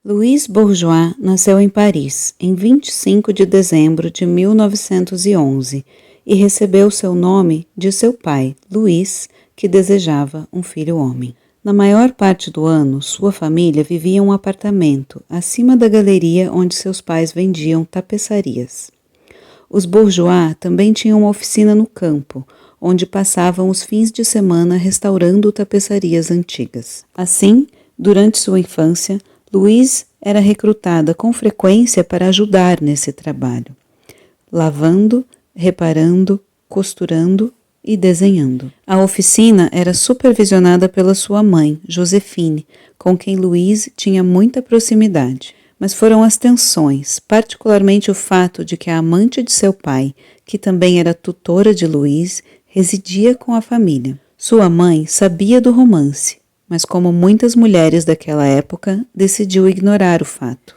Louise Bourgeois nasceu em Paris, em 25 de dezembro de 1911 e recebeu seu nome de seu pai, Louis, que desejava um filho homem. Na maior parte do ano, sua família vivia em um apartamento acima da galeria onde seus pais vendiam tapeçarias. Os Bourgeois também tinham uma oficina no campo, onde passavam os fins de semana restaurando tapeçarias antigas. Assim, durante sua infância, Louise era recrutada com frequência para ajudar nesse trabalho, lavando, reparando, costurando e desenhando. A oficina era supervisionada pela sua mãe, Josephine, com quem Louise tinha muita proximidade. Mas foram as tensões, particularmente o fato de que a amante de seu pai, que também era tutora de Louise, residia com a família. Sua mãe sabia do romance, mas como muitas mulheres daquela época, decidiu ignorar o fato.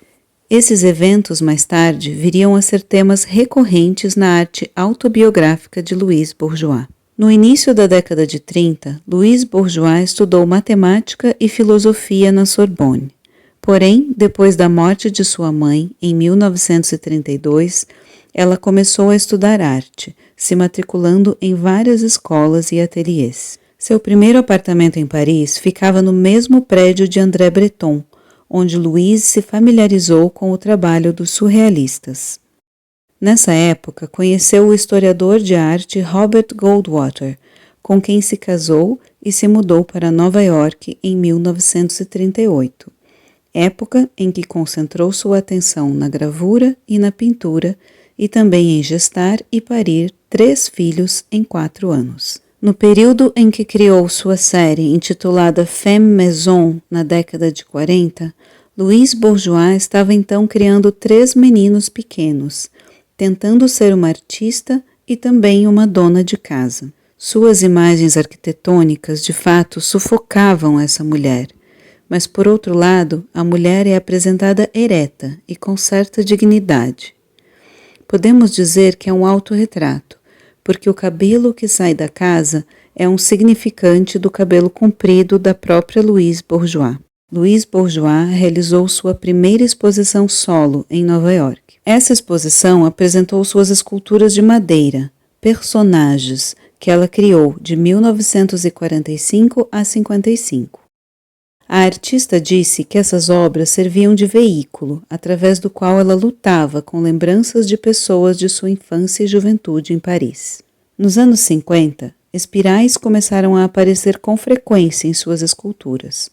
Esses eventos, mais tarde, viriam a ser temas recorrentes na arte autobiográfica de Louise Bourgeois. No início da década de 30, Louise Bourgeois estudou matemática e filosofia na Sorbonne. Porém, depois da morte de sua mãe, em 1932, ela começou a estudar arte, se matriculando em várias escolas e ateliês. Seu primeiro apartamento em Paris ficava no mesmo prédio de André Breton, onde Louise se familiarizou com o trabalho dos surrealistas. Nessa época, conheceu o historiador de arte Robert Goldwater, com quem se casou e se mudou para Nova York em 1938, época em que concentrou sua atenção na gravura e na pintura e também em gestar e parir 3 filhos em 4 anos. No período em que criou sua série intitulada Femme Maison, na década de 40, Louise Bourgeois estava então criando 3 meninos pequenos, tentando ser uma artista e também uma dona de casa. Suas imagens arquitetônicas, de fato, sufocavam essa mulher, mas por outro lado, a mulher é apresentada ereta e com certa dignidade. Podemos dizer que é um autorretrato, porque o cabelo que sai da casa é um significante do cabelo comprido da própria Louise Bourgeois. Louise Bourgeois realizou sua primeira exposição solo em Nova York. Essa exposição apresentou suas esculturas de madeira, personagens, que ela criou de 1945 a 55. A artista disse que essas obras serviam de veículo, através do qual ela lutava com lembranças de pessoas de sua infância e juventude em Paris. Nos anos 50, espirais começaram a aparecer com frequência em suas esculturas.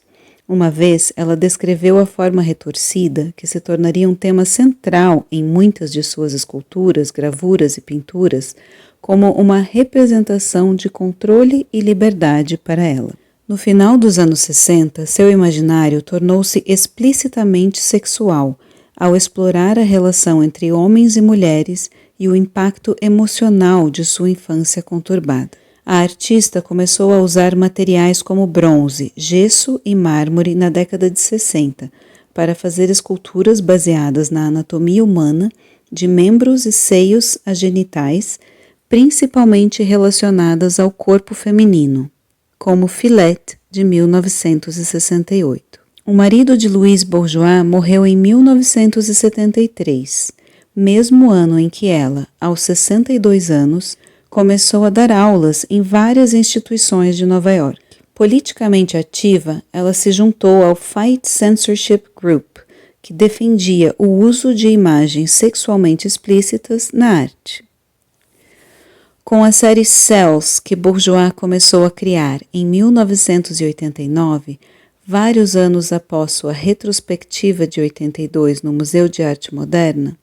Uma vez, ela descreveu a forma retorcida, que se tornaria um tema central em muitas de suas esculturas, gravuras e pinturas, como uma representação de controle e liberdade para ela. No final dos anos 60, seu imaginário tornou-se explicitamente sexual, ao explorar a relação entre homens e mulheres e o impacto emocional de sua infância conturbada. A artista começou a usar materiais como bronze, gesso e mármore na década de 60 para fazer esculturas baseadas na anatomia humana de membros e seios agenitais, principalmente relacionadas ao corpo feminino, como Filete, de 1968. O marido de Louise Bourgeois morreu em 1973, mesmo ano em que ela, aos 62 anos, começou a dar aulas em várias instituições de Nova York. Politicamente ativa, ela se juntou ao Fight Censorship Group, que defendia o uso de imagens sexualmente explícitas na arte. Com a série Cells, que Bourgeois começou a criar em 1989, vários anos após sua retrospectiva de 82 no Museu de Arte Moderna,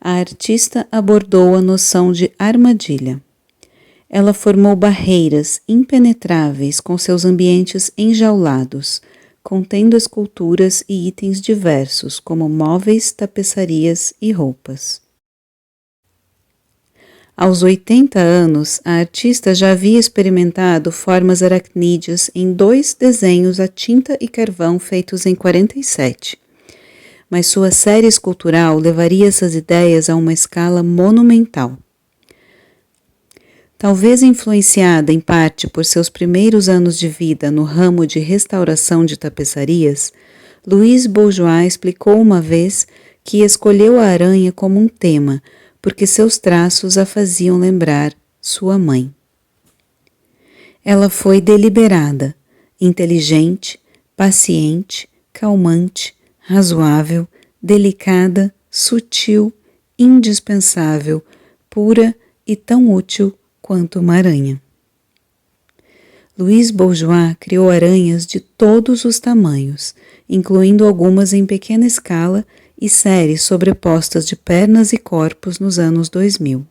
a artista abordou a noção de armadilha. Ela formou barreiras impenetráveis com seus ambientes enjaulados, contendo esculturas e itens diversos, como móveis, tapeçarias e roupas. Aos 80 anos, a artista já havia experimentado formas aracnídeas em 2 desenhos a tinta e carvão feitos em 47. Mas sua série escultural levaria essas ideias a uma escala monumental. Talvez influenciada em parte por seus primeiros anos de vida no ramo de restauração de tapeçarias, Louise Bourgeois explicou uma vez que escolheu a aranha como um tema, porque seus traços a faziam lembrar sua mãe. Ela foi deliberada, inteligente, paciente, calmante, razoável, delicada, sutil, indispensável, pura e tão útil quanto uma aranha. Louise Bourgeois criou aranhas de todos os tamanhos, incluindo algumas em pequena escala e séries sobrepostas de pernas e corpos nos anos 2000.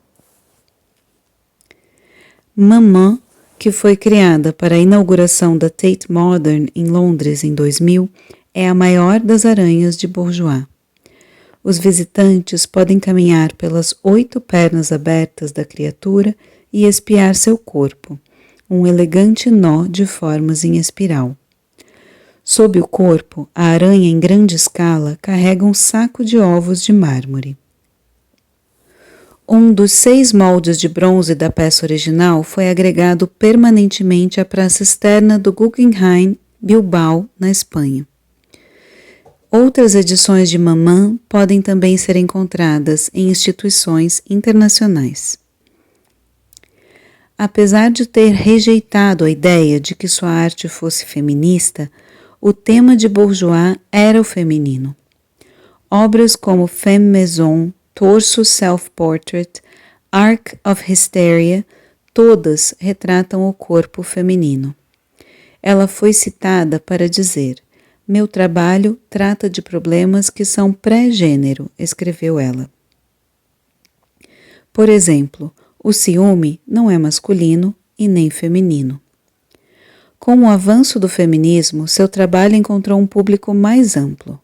Maman, que foi criada para a inauguração da Tate Modern em Londres em 2000, é a maior das aranhas de Bourgeois. Os visitantes podem caminhar pelas 8 pernas abertas da criatura e espiar seu corpo, um elegante nó de formas em espiral. Sob o corpo, a aranha em grande escala carrega um saco de ovos de mármore. Um dos 6 moldes de bronze da peça original foi agregado permanentemente à praça externa do Guggenheim, Bilbao, na Espanha. Outras edições de Maman podem também ser encontradas em instituições internacionais. Apesar de ter rejeitado a ideia de que sua arte fosse feminista, o tema de Bourgeois era o feminino. Obras como Femme Maison, Torso Self-Portrait, Arc of Hysteria, todas retratam o corpo feminino. Ela foi citada para dizer: "Meu trabalho trata de problemas que são pré-gênero", escreveu ela. Por exemplo, o ciúme não é masculino e nem feminino. Com o avanço do feminismo, seu trabalho encontrou um público mais amplo.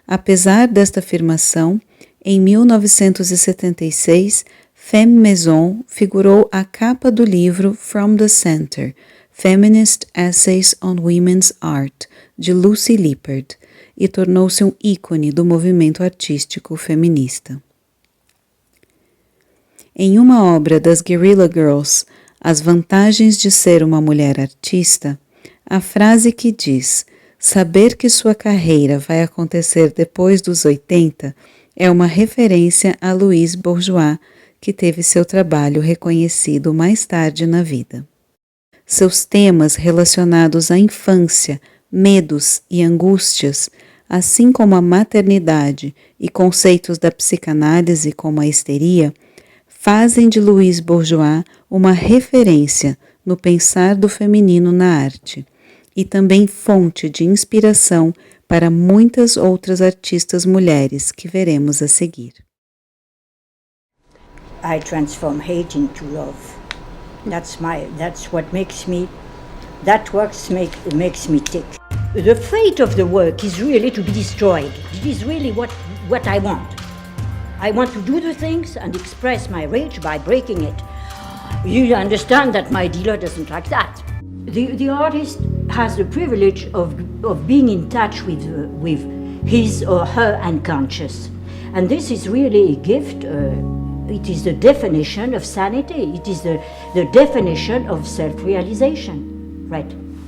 Apesar desta afirmação, em 1976, Femme Maison figurou à capa do livro From the Center, Feminist Essays on Women's Art, de Lucy Lippard, e tornou-se um ícone do movimento artístico feminista. Em uma obra das Guerrilla Girls, As Vantagens de Ser uma Mulher Artista, a frase que diz "saber que sua carreira vai acontecer depois dos 80" é uma referência a Louise Bourgeois, que teve seu trabalho reconhecido mais tarde na vida. Seus temas relacionados à infância, medos e angústias, assim como a maternidade e conceitos da psicanálise como a histeria, fazem de Louise Bourgeois uma referência no pensar do feminino na arte e também fonte de inspiração para muitas outras artistas mulheres que veremos a seguir. I transform hate into love. That's what makes me tick. The fate of the work is really to be destroyed. It is really what I want. I want to do the things and express my rage by breaking it. You understand that my dealer doesn't like that. The artist has the privilege of being in touch with his or her unconscious. And this is really a gift. It is the definition of sanity. It is the definition of self-realization, right?